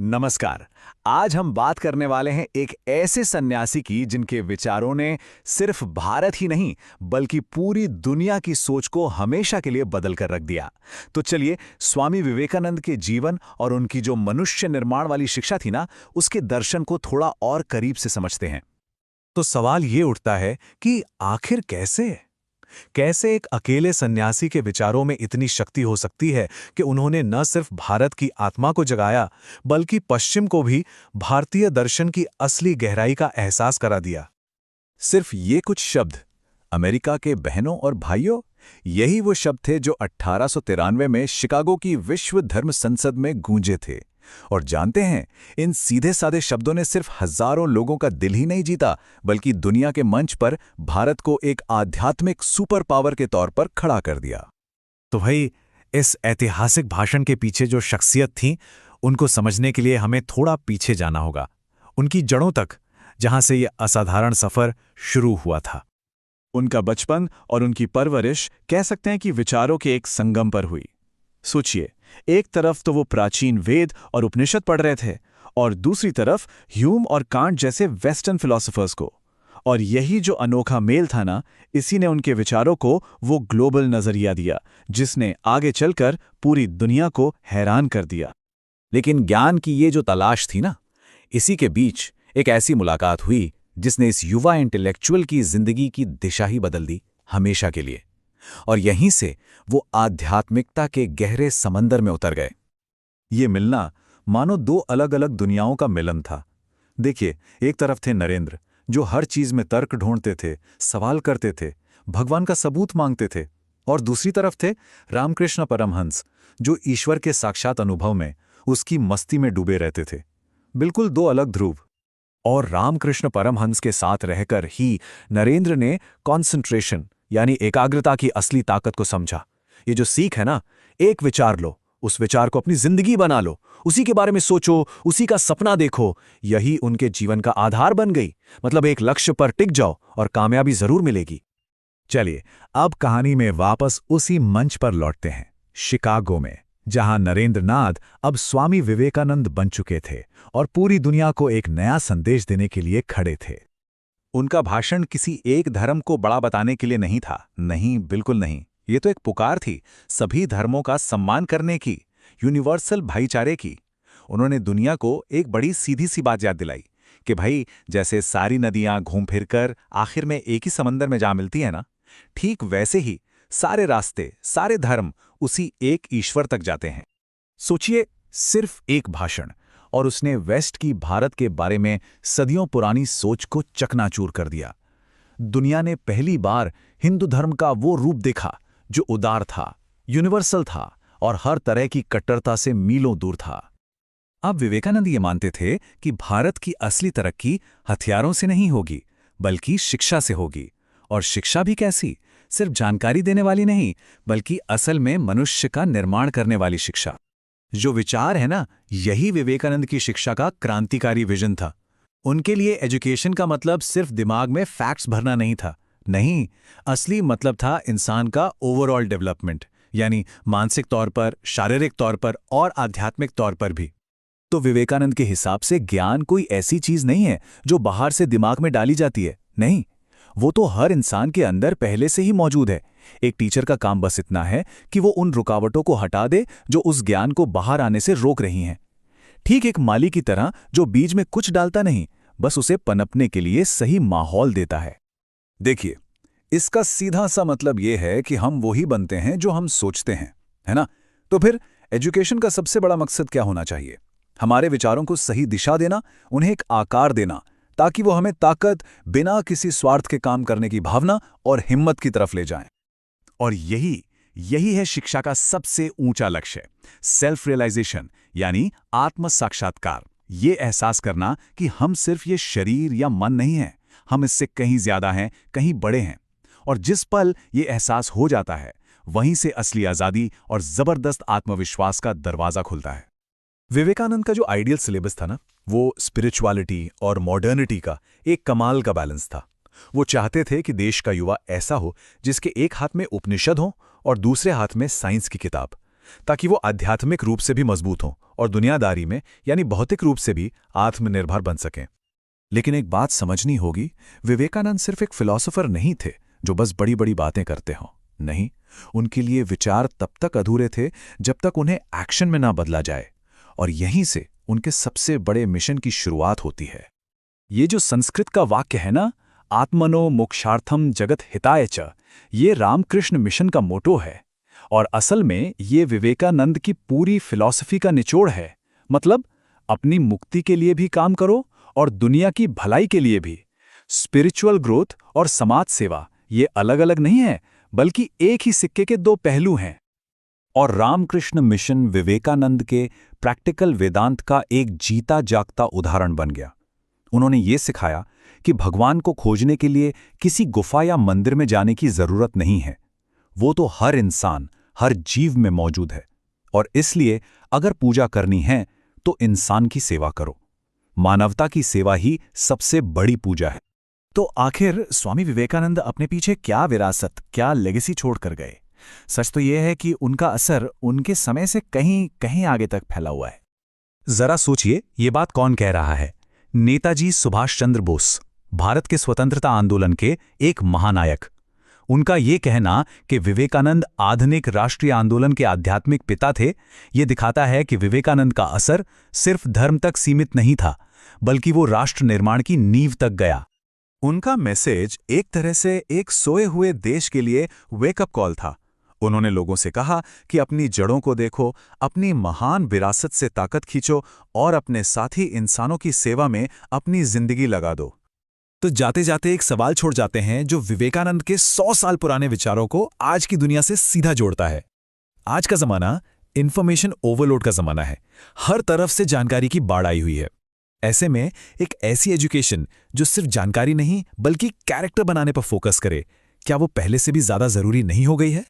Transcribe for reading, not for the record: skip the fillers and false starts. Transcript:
नमस्कार। आज हम बात करने वाले हैं एक ऐसे सन्यासी की जिनके विचारों ने सिर्फ भारत ही नहीं बल्कि पूरी दुनिया की सोच को हमेशा के लिए बदल कर रख दिया। तो चलिए स्वामी विवेकानंद के जीवन और उनकी जो मनुष्य निर्माण वाली शिक्षा थी ना, उसके दर्शन को थोड़ा और करीब से समझते हैं। तो सवाल ये उठता है कि आखिर कैसे एक अकेले सन्यासी के विचारों में इतनी शक्ति हो सकती है कि उन्होंने न सिर्फ भारत की आत्मा को जगाया बल्कि पश्चिम को भी भारतीय दर्शन की असली गहराई का एहसास करा दिया। सिर्फ ये कुछ शब्द, अमेरिका के बहनों और भाइयों, यही वो शब्द थे जो 1893 में शिकागो की विश्व धर्म संसद में गूंजे थे। और जानते हैं, इन सीधे साधे शब्दों ने सिर्फ हजारों लोगों का दिल ही नहीं जीता बल्कि दुनिया के मंच पर भारत को एक आध्यात्मिक सुपर पावर के तौर पर खड़ा कर दिया। तो भाई, इस ऐतिहासिक भाषण के पीछे जो शख्सियत थी, उनको समझने के लिए हमें थोड़ा पीछे जाना होगा, उनकी जड़ों तक, जहां से यह असाधारण सफर शुरू हुआ था। उनका बचपन और उनकी परवरिश कह सकते हैं कि विचारों के एक संगम पर हुई। सोचिए, एक तरफ तो वो प्राचीन वेद और उपनिषद पढ़ रहे थे और दूसरी तरफ ह्यूम और कांट जैसे वेस्टर्न फिलोसोफर्स को। और यही जो अनोखा मेल था ना, इसी ने उनके विचारों को वो ग्लोबल नजरिया दिया जिसने आगे चलकर पूरी दुनिया को हैरान कर दिया। लेकिन ज्ञान की ये जो तलाश थी ना, इसी के बीच एक ऐसी मुलाकात हुई जिसने इस युवा इंटेलेक्चुअल की जिंदगी की दिशा ही बदल दी, हमेशा के लिए। और यहीं से वो आध्यात्मिकता के गहरे समंदर में उतर गए। ये मिलना मानो दो अलग अलग दुनियाओं का मिलन था। देखिए, एक तरफ थे नरेंद्र, जो हर चीज में तर्क ढूंढते थे, सवाल करते थे, भगवान का सबूत मांगते थे। और दूसरी तरफ थे रामकृष्ण परमहंस, जो ईश्वर के साक्षात अनुभव में, उसकी मस्ती में डूबे रहते थे। बिल्कुल दो अलग ध्रुव। और रामकृष्ण परमहंस के साथ रहकर ही नरेंद्र ने कॉन्सेंट्रेशन यानी एकाग्रता की असली ताकत को समझा। ये जो सीख है ना, एक विचार लो, उस विचार को अपनी जिंदगी बना लो, उसी के बारे में सोचो, उसी का सपना देखो, यही उनके जीवन का आधार बन गई। मतलब एक लक्ष्य पर टिक जाओ और कामयाबी जरूर मिलेगी। चलिए, अब कहानी में वापस उसी मंच पर लौटते हैं, शिकागो में, जहां नरेंद्र नाथ अब स्वामी विवेकानंद बन चुके थे और पूरी दुनिया को एक नया संदेश देने के लिए खड़े थे। उनका भाषण किसी एक धर्म को बड़ा बताने के लिए नहीं था। नहीं, बिल्कुल नहीं। ये तो एक पुकार थी सभी धर्मों का सम्मान करने की, यूनिवर्सल भाईचारे की। उन्होंने दुनिया को एक बड़ी सीधी सी बात याद दिलाई कि भाई, जैसे सारी नदियां घूम फिर कर आखिर में एक ही समंदर में जा मिलती है ना, ठीक वैसे ही सारे रास्ते, सारे धर्म उसी एक ईश्वर तक जाते हैं। सोचिए, सिर्फ एक भाषण, और उसने वेस्ट की भारत के बारे में सदियों पुरानी सोच को चकनाचूर कर दिया। दुनिया ने पहली बार हिंदू धर्म का वो रूप देखा जो उदार था, यूनिवर्सल था और हर तरह की कट्टरता से मीलों दूर था। अब विवेकानंद ये मानते थे कि भारत की असली तरक्की हथियारों से नहीं होगी बल्कि शिक्षा से होगी। और शिक्षा भी कैसी? सिर्फ जानकारी देने वाली नहीं, बल्कि असल में मनुष्य का निर्माण करने वाली शिक्षा। जो विचार है ना, यही विवेकानंद की शिक्षा का क्रांतिकारी विजन था। उनके लिए एजुकेशन का मतलब सिर्फ दिमाग में फैक्ट्स भरना नहीं था। नहीं, असली मतलब था इंसान का ओवरऑल डेवलपमेंट, यानी मानसिक तौर पर, शारीरिक तौर पर और आध्यात्मिक तौर पर भी। तो विवेकानंद के हिसाब से ज्ञान कोई ऐसी चीज नहीं है जो बाहर से दिमाग में डाली जाती है। नहीं, वो तो हर इंसान के अंदर पहले से ही मौजूद है। एक टीचर का काम बस इतना है कि वो उन रुकावटों को हटा दे जो उस ज्ञान को बाहर आने से रोक रही हैं। ठीक एक माली की तरह जो बीज में कुछ डालता नहीं, बस उसे पनपने के लिए सही माहौल देता है। देखिए, इसका सीधा सा मतलब यह है कि हम वही बनते हैं जो हम सोचते हैं, है ना? तो फिर एजुकेशन का सबसे बड़ा मकसद क्या होना चाहिए? हमारे विचारों को सही दिशा देना, उन्हें एक आकार देना, ताकि वो हमें ताकत, बिना किसी स्वार्थ के काम करने की भावना और हिम्मत की तरफ ले जाएं। और यही है शिक्षा का सबसे ऊंचा लक्ष्य, सेल्फ रियलाइजेशन, यानी आत्म साक्षात्कार। ये एहसास करना कि हम सिर्फ ये शरीर या मन नहीं हैं, हम इससे कहीं ज्यादा हैं, कहीं बड़े हैं। और जिस पल ये एहसास हो जाता है, वहीं से असली आजादी और जबरदस्त आत्मविश्वास का दरवाजा खुलता है। विवेकानंद का जो आइडियल सिलेबस था ना, वो स्पिरिचुअलिटी और मॉडर्निटी का एक कमाल का बैलेंस था। वो चाहते थे कि देश का युवा ऐसा हो जिसके एक हाथ में उपनिषद हो और दूसरे हाथ में साइंस की किताब, ताकि वो आध्यात्मिक रूप से भी मजबूत हों और दुनियादारी में यानी भौतिक रूप से भी आत्मनिर्भर बन सकें। लेकिन एक बात समझनी होगी, विवेकानंद सिर्फ एक फिलॉसफर नहीं थे जो बस बड़ी बड़ी बातें करते हों। नहीं, उनके लिए विचार तब तक अधूरे थे जब तक उन्हें एक्शन में ना बदला जाए, और यहीं से उनके सबसे बड़े मिशन की शुरुआत होती है। ये जो संस्कृत का वाक्य है ना, आत्मनो मोक्षार्थम जगत हिताय च, ये रामकृष्ण मिशन का मोटो है, और असल में ये विवेकानंद की पूरी फिलॉसफी का निचोड़ है। मतलब अपनी मुक्ति के लिए भी काम करो और दुनिया की भलाई के लिए भी। स्पिरिचुअल ग्रोथ और समाज सेवा ये अलग अलग नहीं है, बल्कि एक ही सिक्के के दो पहलू हैं। और रामकृष्ण मिशन विवेकानंद के प्रैक्टिकल वेदांत का एक जीता जागता उदाहरण बन गया। उन्होंने ये सिखाया कि भगवान को खोजने के लिए किसी गुफा या मंदिर में जाने की जरूरत नहीं है। वो तो हर इंसान, हर जीव में मौजूद है, और इसलिए अगर पूजा करनी है तो इंसान की सेवा करो। मानवता की सेवा ही सबसे बड़ी पूजा है। तो आखिर स्वामी विवेकानंद अपने पीछे क्या विरासत, क्या लेगेसी छोड़कर गए? सच तो यह है कि उनका असर उनके समय से कहीं कहीं आगे तक फैला हुआ है। जरा सोचिए, ये बात कौन कह रहा है? नेताजी सुभाष चंद्र बोस, भारत के स्वतंत्रता आंदोलन के एक महानायक। उनका ये कहना कि विवेकानंद आधुनिक राष्ट्रीय आंदोलन के आध्यात्मिक पिता थे, ये दिखाता है कि विवेकानंद का असर सिर्फ धर्म तक सीमित नहीं था, बल्कि वो राष्ट्र निर्माण की नींव तक गया। उनका मैसेज एक तरह से एक सोए हुए देश के लिए वेकअप कॉल था। उन्होंने लोगों से कहा कि अपनी जड़ों को देखो, अपनी महान विरासत से ताकत खींचो और अपने साथी इंसानों की सेवा में अपनी जिंदगी लगा दो। तो जाते जाते एक सवाल छोड़ जाते हैं जो विवेकानंद के 100 साल पुराने विचारों को आज की दुनिया से सीधा जोड़ता है। आज का जमाना इंफॉर्मेशन ओवरलोड का जमाना है। हर तरफ से जानकारी की बाढ़ आई हुई है। ऐसे में एक ऐसी एजुकेशन जो सिर्फ जानकारी नहीं बल्कि कैरेक्टर बनाने पर फोकस करे, क्या वो पहले से भी ज्यादा जरूरी नहीं हो गई है?